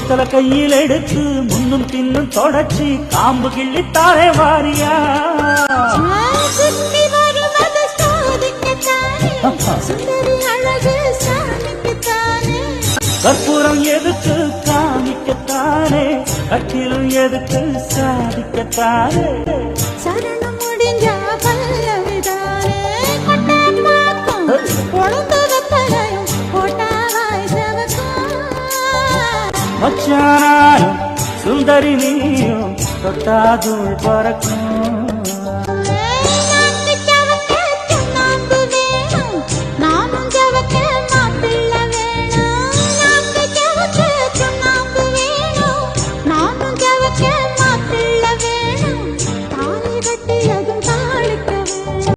வெத்தல கையில் எடுத்து முன்னும் பின்னும் தொடச்சி காம்பு கிள்ளித்தாரே வாரியா கற்பூரம் எதுக்கு காமிக்கத்தானே கட்டிலும் எதுக்கு சாதிக்கத்தானே சரணம் முடிஞ்சா பல்லவிதானே மச்சானாயும் சுந்தரி நீயும் தொட்டாதுள் பறக்கும்